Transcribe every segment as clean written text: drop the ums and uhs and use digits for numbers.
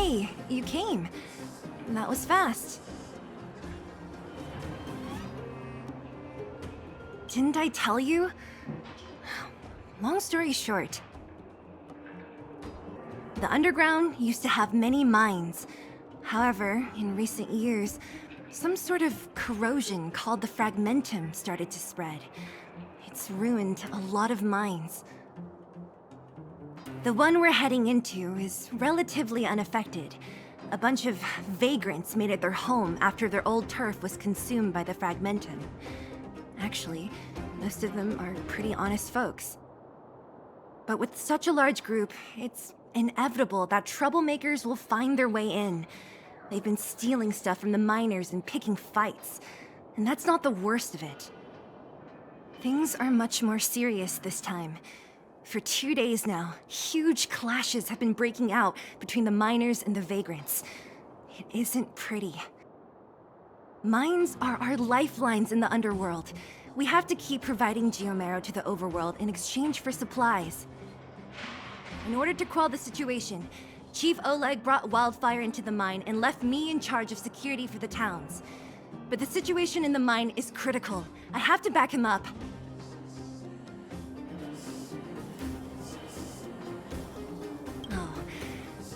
Hey, you came. That was fast. Didn't I tell you? Long story short. The underground used to have many mines. However, in recent years, some sort of corrosion called the fragmentum started to spread. It's ruined a lot of mines. The one we're heading into is relatively unaffected. A bunch of vagrants made it their home after their old turf was consumed by the fragmentum. Actually, most of them are pretty honest folks. But with such a large group, it's inevitable that troublemakers will find their way in. They've been stealing stuff from the miners and picking fights. And that's not the worst of it. Things are much more serious this time. For 2 days now, huge clashes have been breaking out between the miners and the vagrants. It isn't pretty. Mines are our lifelines in the underworld. We have to keep providing geomarrow to the overworld in exchange for supplies. In order to quell the situation, Chief Oleg brought wildfire into the mine and left me in charge of security for the towns. But the situation in the mine is critical. I have to back him up. Oh,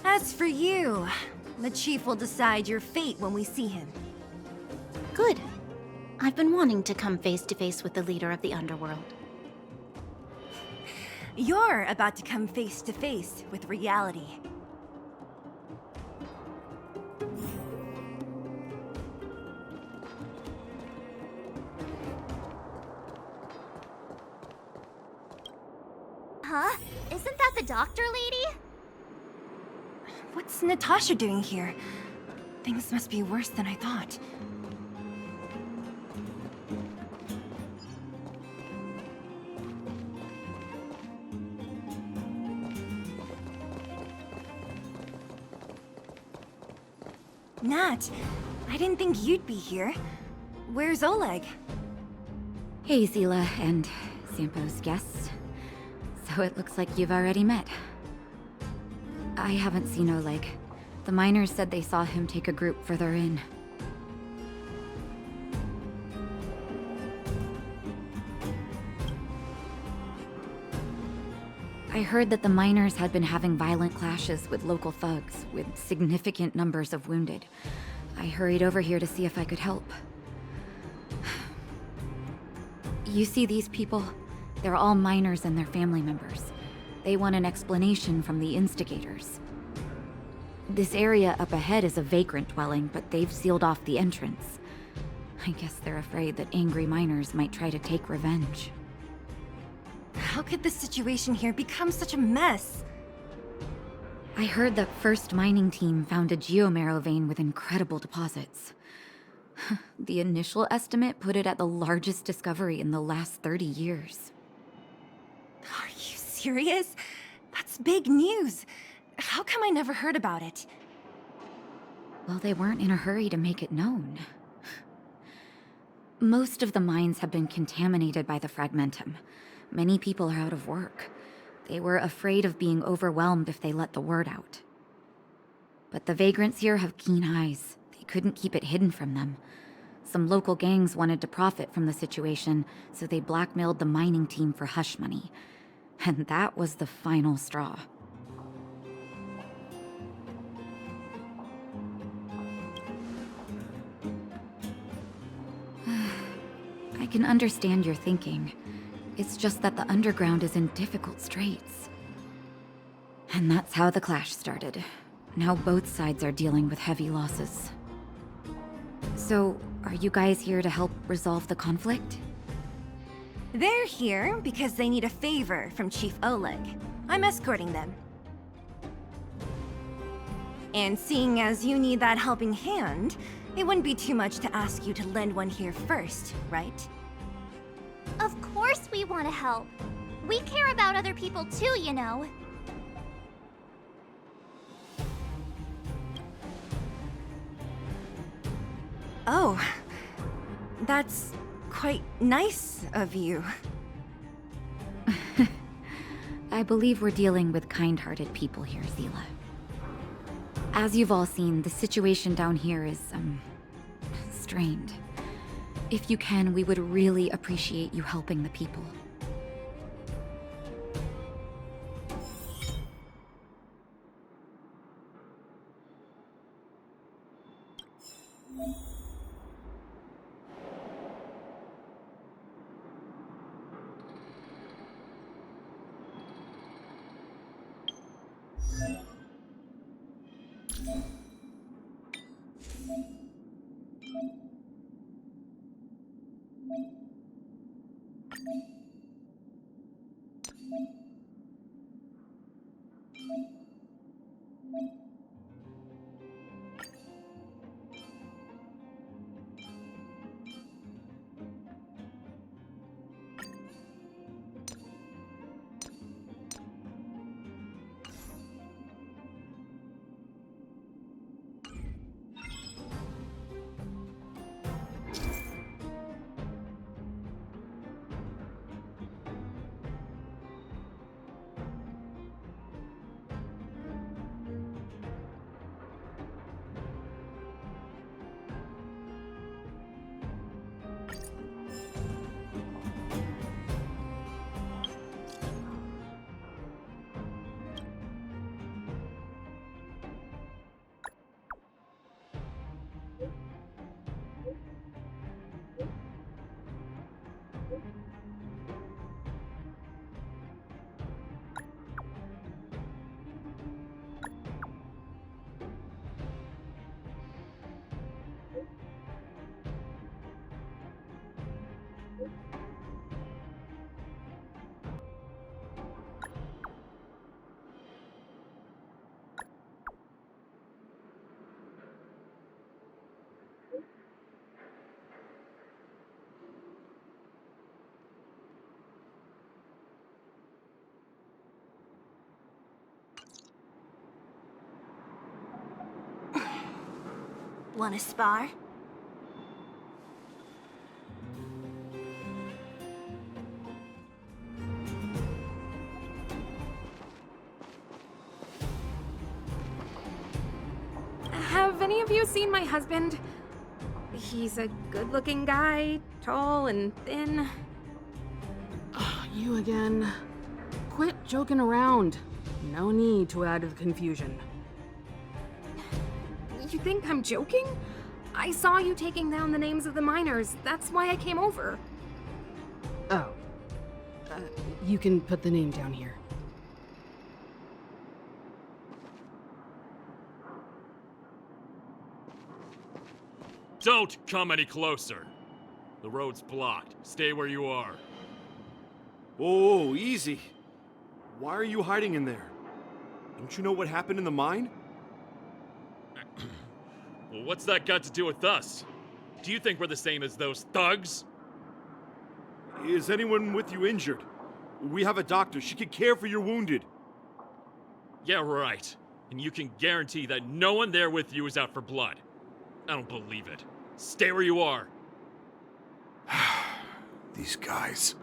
as for you, the Chief will decide your fate when we see him. Good. I've been wanting to come face to face with the leader of the underworld. You're about to come face to face with reality. Huh? Isn't that the doctor lady? What's Natasha doing here? Things must be worse than I thought. Nat, I didn't think you'd be here. Where's Oleg? Hey, Zila and Sampo's guests. So it looks like you've already met. I haven't seen Oleg. The miners said they saw him take a group further in. I heard that the miners had been having violent clashes with local thugs, with significant numbers of wounded. I hurried over here to see if I could help. You see these people? They're all miners and their family members. They want an explanation from the instigators. This area up ahead is a vagrant dwelling, but they've sealed off the entrance. I guess they're afraid that angry miners might try to take revenge. How could the situation here become such a mess? I heard that First Mining Team found a geomarrow vein with incredible deposits. The initial estimate put it at the largest discovery in the last 30 years. Are you serious? That's big news. How come I never heard about it? Well, they weren't in a hurry to make it known. Most of the mines have been contaminated by the fragmentum. Many people are out of work. They were afraid of being overwhelmed if they let the word out. But the vagrants here have keen eyes. They couldn't keep it hidden from them. Some local gangs wanted to profit from the situation, so they blackmailed the mining team for hush money. And that was the final straw. I can understand your thinking. It's just that the underground is in difficult straits. And that's how the clash started. Now both sides are dealing with heavy losses. So, are you guys here to help resolve the conflict? They're here because they need a favor from Chief Oleg. I'm escorting them. And seeing as you need that helping hand, it wouldn't be too much to ask you to lend one here first, right? Of course we want to help. We care about other people too, you know. Oh, that's quite nice of you. I believe we're dealing with kind-hearted people here, Zila. As you've all seen, the situation down here is, strained. If you can, we would really appreciate you helping the people. Wanna spar? Have any of you seen my husband? He's a good-looking guy, tall and thin. You again. Quit joking around. No need to add to the confusion. You think I'm joking? I saw you taking down the names of the miners. That's why I came over. Oh. You can put the name down here. Don't come any closer. The road's blocked. Stay where you are. Whoa, easy. Why are you hiding in there? Don't you know what happened in the mine? Well, what's that got to do with us? Do you think we're the same as those thugs? Is anyone with you injured? We have a doctor. She can care for your wounded. Yeah, right. And you can guarantee that no one there with you is out for blood. I don't believe it. Stay where you are. These guys.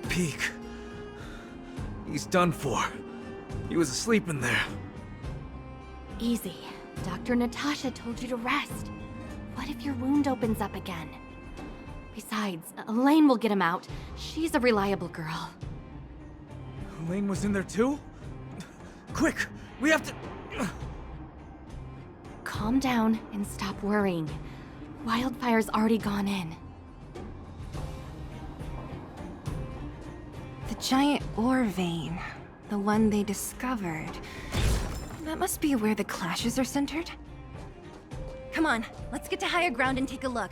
Peak. He's done for. He was asleep in there. Easy. Dr. Natasha told you to rest. What if your wound opens up again? Besides, Elaine will get him out. She's a reliable girl. Elaine was in there too? Quick! We have to... Calm down and stop worrying. Wildfire's already gone in. The giant ore vein. The one they discovered. That must be where the clashes are centered. Come on, let's get to higher ground and take a look.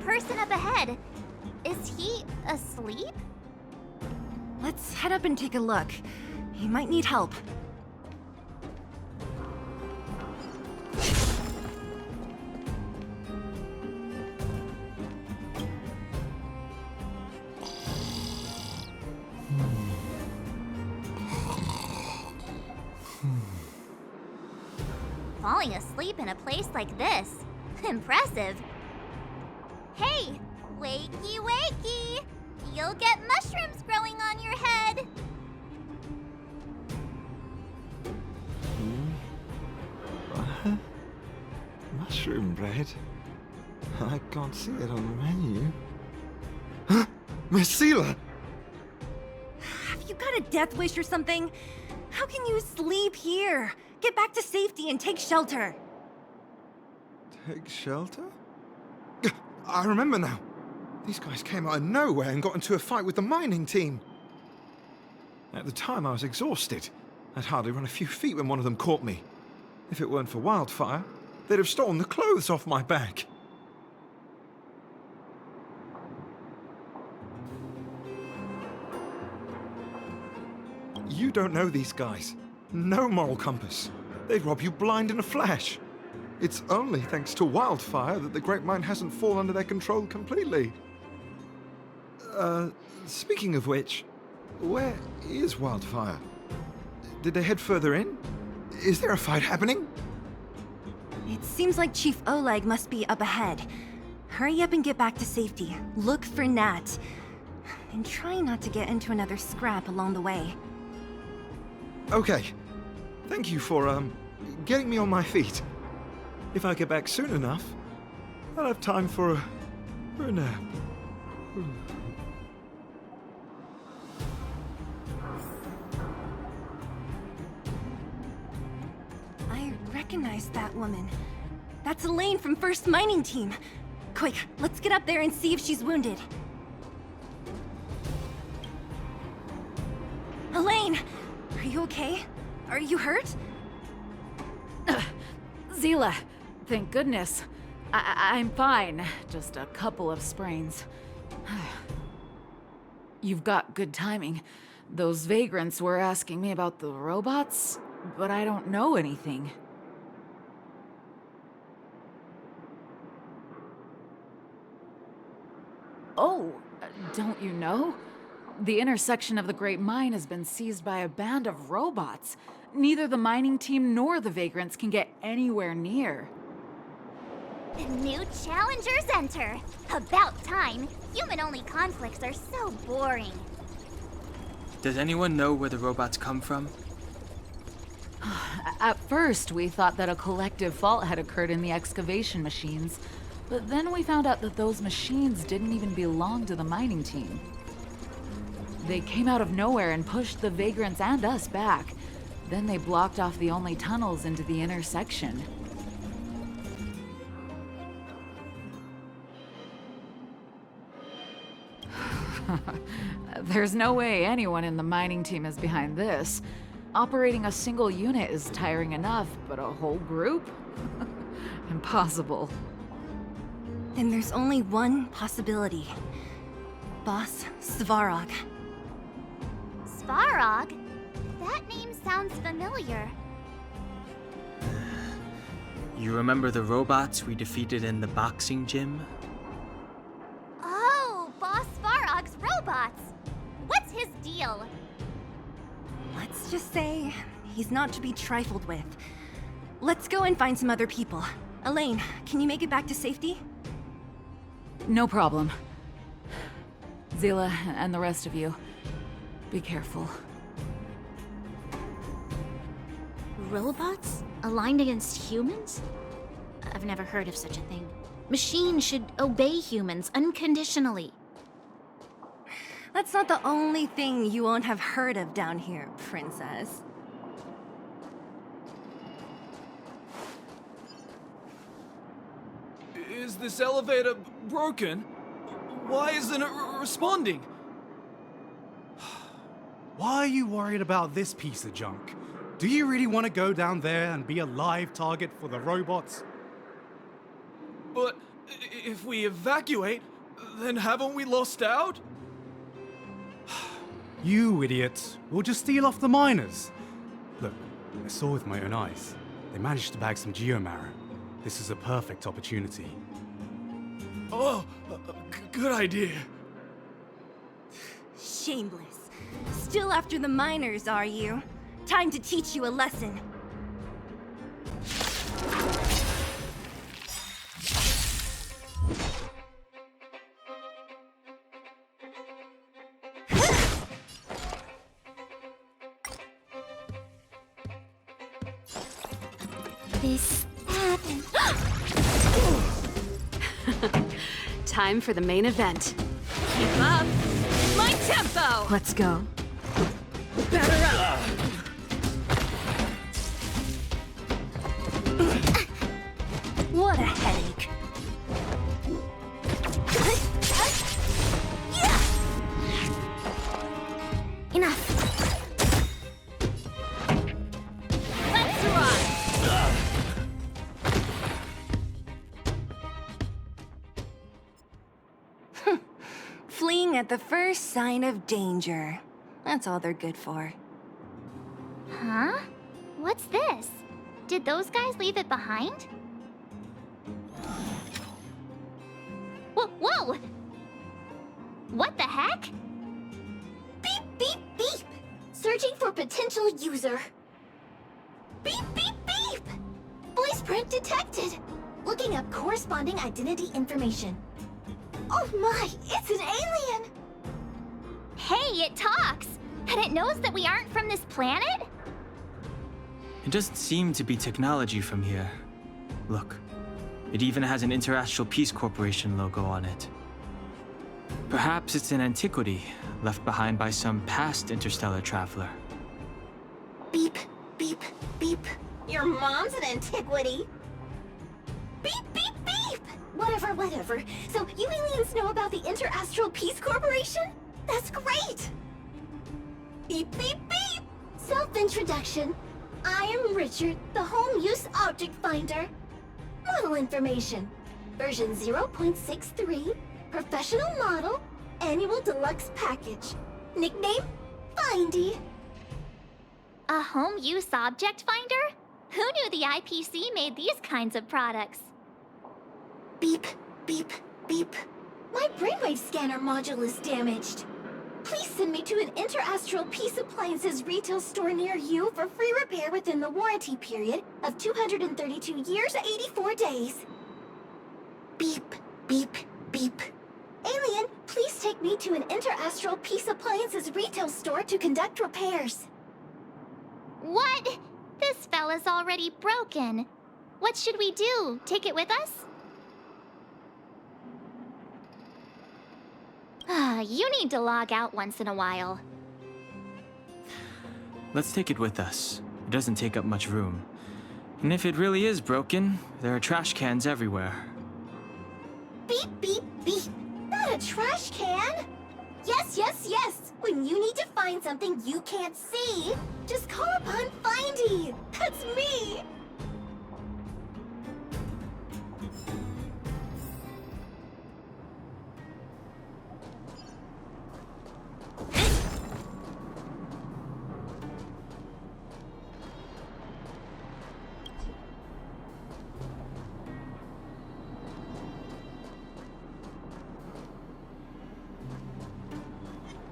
person up ahead. Is he asleep? Let's head up and take a look. He might need help. Falling asleep in a place like this. Impressive. Hey, wakey wakey! You'll get mushrooms growing on your head. What? Mushroom bread? I can't see it on the menu. Huh? Marcela! Have you got a death wish or something? How can you sleep here? Get back to safety and take shelter. Take shelter? I remember now. These guys came out of nowhere and got into a fight with the mining team. At the time, I was exhausted. I'd hardly run a few feet when one of them caught me. If it weren't for Wildfire, they'd have stolen the clothes off my back. You don't know these guys. No moral compass. They'd rob you blind in a flash. It's only thanks to Wildfire that the Great Mine hasn't fallen under their control completely. Speaking of which, where is Wildfire? Did they head further in? Is there a fight happening? It seems like Chief Oleg must be up ahead. Hurry up and get back to safety. Look for Nat. And try not to get into another scrap along the way. Okay. Thank you for, getting me on my feet. If I get back soon enough, I'll have time for a nap. I recognize that woman. That's Elaine from First Mining Team. Quick, let's get up there and see if she's wounded. Elaine! Are you okay? Are you hurt? Zila, thank goodness. I'm fine. Just a couple of sprains. You've got good timing. Those vagrants were asking me about the robots, but I don't know anything. Oh, don't you know? The intersection of the Great Mine has been seized by a band of robots. Neither the mining team nor the vagrants can get anywhere near. New challengers enter. About time. Human-only conflicts are so boring. Does anyone know where the robots come from? At first, we thought that a collective fault had occurred in the excavation machines, but then we found out that those machines didn't even belong to the mining team. They came out of nowhere and pushed the vagrants and us back. Then they blocked off the only tunnels into the intersection. There's no way anyone in the mining team is behind this. Operating a single unit is tiring enough, but a whole group? Impossible. Then there's only one possibility. Boss Svarog. Svarog? That name sounds familiar. You remember the robots we defeated in the boxing gym? Oh, Boss Svarog's robots! What's his deal? Let's just say he's not to be trifled with. Let's go and find some other people. Elaine, can you make it back to safety? No problem. Zila and the rest of you, be careful. Robots? Aligned against humans? I've never heard of such a thing. Machines should obey humans unconditionally. That's not the only thing you won't have heard of down here, Princess. Is this elevator broken? Why isn't it responding? Why are you worried about this piece of junk? Do you really want to go down there and be a live target for the robots? But If we evacuate, then haven't we lost out? You idiots. We'll just steal off the miners. Look, I saw with my own eyes. They managed to bag some geomarrow. This is a perfect opportunity. Oh, good idea. Shameless. Still after the miners, are you? Time to teach you a lesson. This happened. Time for the main event. Keep up! My tempo! Let's go. Batter up! What a headache. Enough. Let's run! Fleeing at the first sign of danger. That's all they're good for. Huh? What's this? Did those guys leave it behind? Whoa! What the heck? Beep, beep, beep. Searching for potential user. Beep, beep, beep. Voice print detected. Looking up corresponding identity information. Oh my, it's an alien! Hey, it talks! And it knows that we aren't from this planet? It doesn't seem to be technology from here. Look, it even has an Interastral Peace Corporation logo on it. Perhaps it's an antiquity left behind by some past interstellar traveler. Beep, beep, beep. Your mom's an antiquity. Beep, beep, beep! Whatever. So you aliens know about the Interastral Peace Corporation? That's great! Beep, beep, beep! Self-introduction. I am Richard, the Home Use Object Finder. Model information. Version 0.63, professional model, annual deluxe package. Nickname, Findy. A home use object finder? Who knew the IPC made these kinds of products? Beep, beep, beep. My brainwave scanner module is damaged. Please send me to an Interastral Peace Appliances retail store near you for free repair within the warranty period of 232 years, 84 days. Beep, beep, beep. Alien, please take me to an Interastral Peace Appliances retail store to conduct repairs. What? This fella's already broken. What should we do? Take it with us? You need to log out once in a while. Let's take it with us. It doesn't take up much room. And if it really is broken, there are trash cans everywhere. Beep, beep, beep. Not a trash can. Yes. When you need to find something you can't see, just call upon Findy. That's me.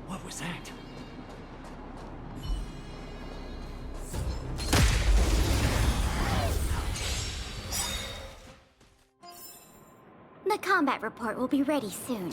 What was that? The combat report will be ready soon.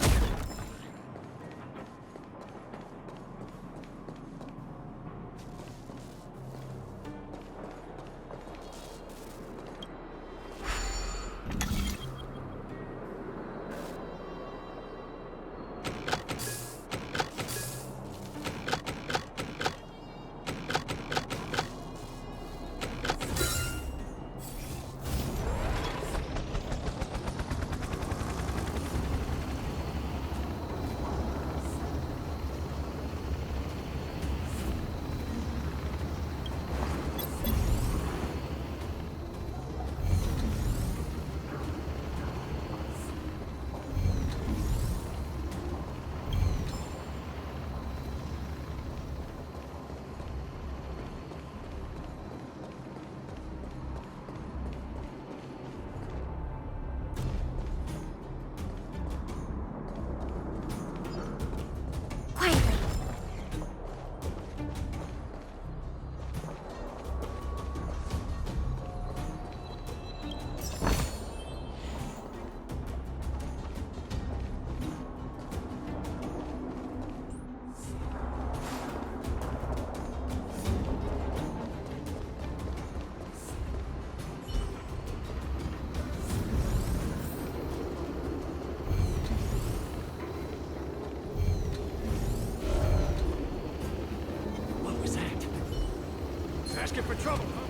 asking for trouble, huh?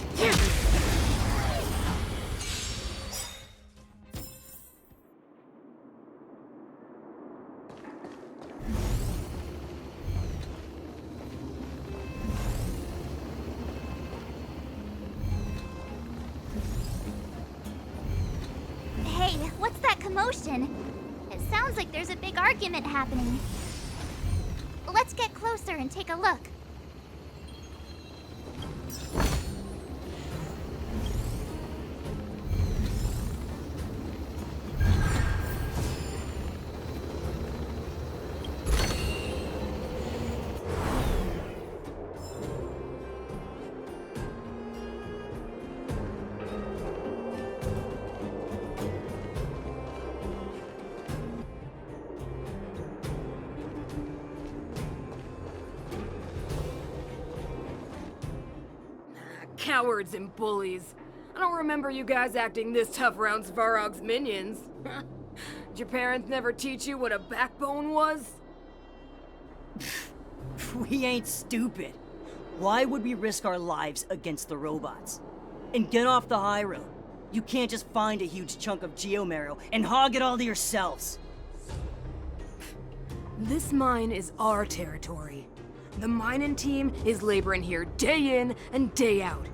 Hey, what's that commotion? It sounds like there's a big argument happening. Let's get closer and take a look. Cowards and bullies. I don't remember you guys acting this tough around Svarog's minions. Did your parents never teach you what a backbone was? We ain't stupid. Why would we risk our lives against the robots? And get off the high road. You can't just find a huge chunk of geomarrow and hog it all to yourselves. This mine is our territory. The mining team is laboring here day in and day out.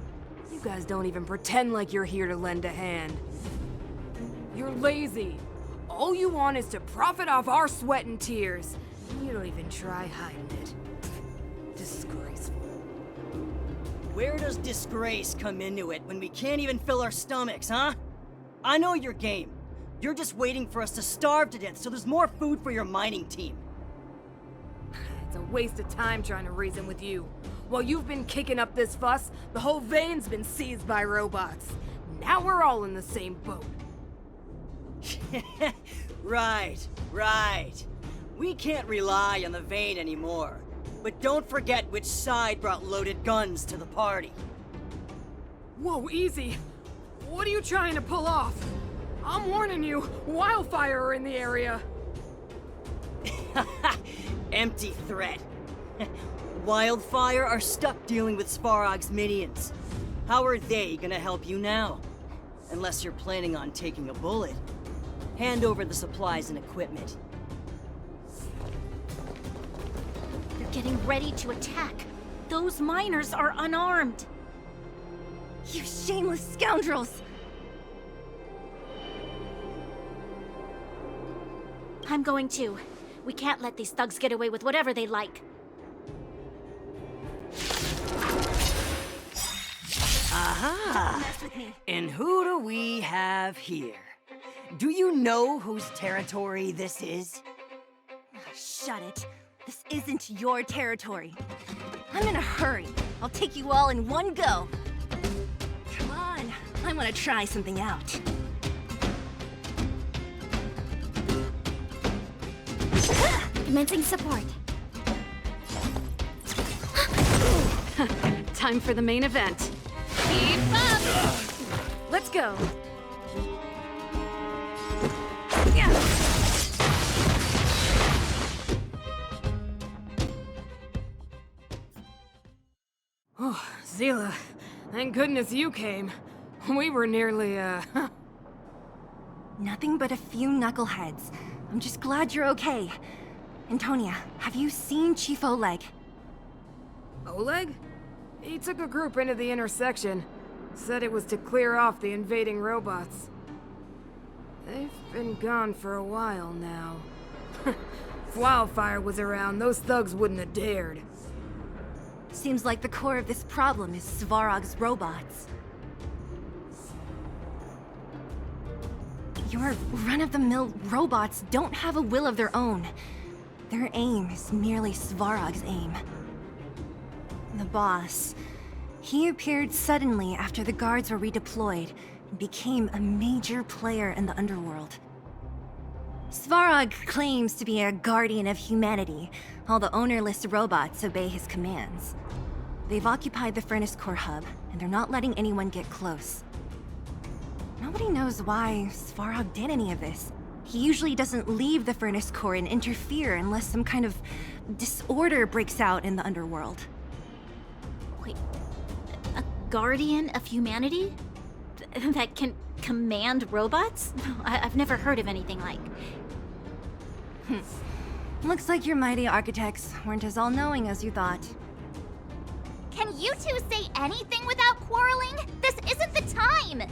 You guys don't even pretend like you're here to lend a hand. You're lazy. All you want is to profit off our sweat and tears. And you don't even try hiding it. Disgraceful. Where does disgrace come into it when we can't even fill our stomachs, huh? I know your game. You're just waiting for us to starve to death so there's more food for your mining team. It's a waste of time trying to reason with you. While you've been kicking up this fuss, the whole vein's been seized by robots. Now we're all in the same boat. Right. We can't rely on the vein anymore. But don't forget which side brought loaded guns to the party. Whoa, easy. What are you trying to pull off? I'm warning you, wildfire are in the area. Empty threat. Wildfire are stuck dealing with Svarog's minions. How are they gonna help you now? Unless you're planning on taking a bullet. Hand over the supplies and equipment. They're getting ready to attack. Those miners are unarmed. You shameless scoundrels! I'm going to. We can't let these thugs get away with whatever they like. Aha! And who do we have here? Do you know whose territory this is? Shut it. This isn't your territory. I'm in a hurry. I'll take you all in one go. Come on. I want to try something out. Commencing support. Time for the main event. Keep up! Let's go. Oh, Zila, thank goodness you came. We were nearly, Nothing but a few knuckleheads. I'm just glad you're okay. Antonia, have you seen Chief Oleg? Oleg? He took a group into the intersection. Said it was to clear off the invading robots. They've been gone for a while now. If Wildfire was around, those thugs wouldn't have dared. Seems like the core of this problem is Svarog's robots. Your run-of-the-mill robots don't have a will of their own. Their aim is merely Svarog's aim. The boss, he appeared suddenly after the guards were redeployed and became a major player in the underworld. Svarog claims to be a guardian of humanity, while the ownerless robots obey his commands. They've occupied the Furnace Core hub, and they're not letting anyone get close. Nobody knows why Svarog did any of this. He usually doesn't leave the Furnace Core and interfere unless some kind of disorder breaks out in the underworld. Wait, guardian of humanity? That can command robots? I've never heard of anything like. Looks like your mighty architects weren't as all-knowing as you thought. Can you two say anything without quarreling? This isn't the time! It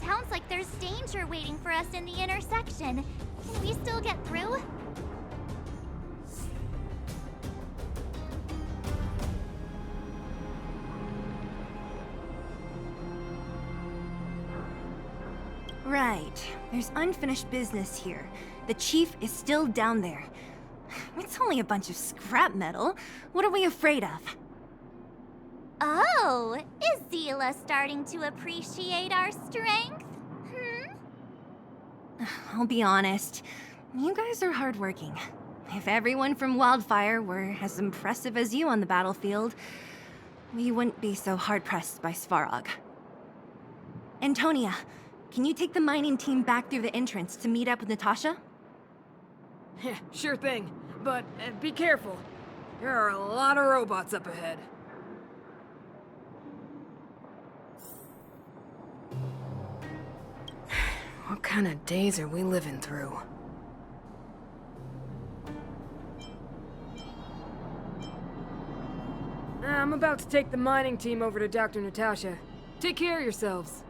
sounds like there's danger waiting for us in the intersection. Can we still get through? Right. There's unfinished business here. The chief is still down there. It's only a bunch of scrap metal. What are we afraid of? Oh, is Zila starting to appreciate our strength? I'll be honest. You guys are hardworking. If everyone from Wildfire were as impressive as you on the battlefield, we wouldn't be so hard-pressed by Svarog. Antonia, can you take the mining team back through the entrance to meet up with Natasha? Yeah, sure thing. But be careful. There are a lot of robots up ahead. What kind of days are we living through? I'm about to take the mining team over to Dr. Natasha. Take care of yourselves.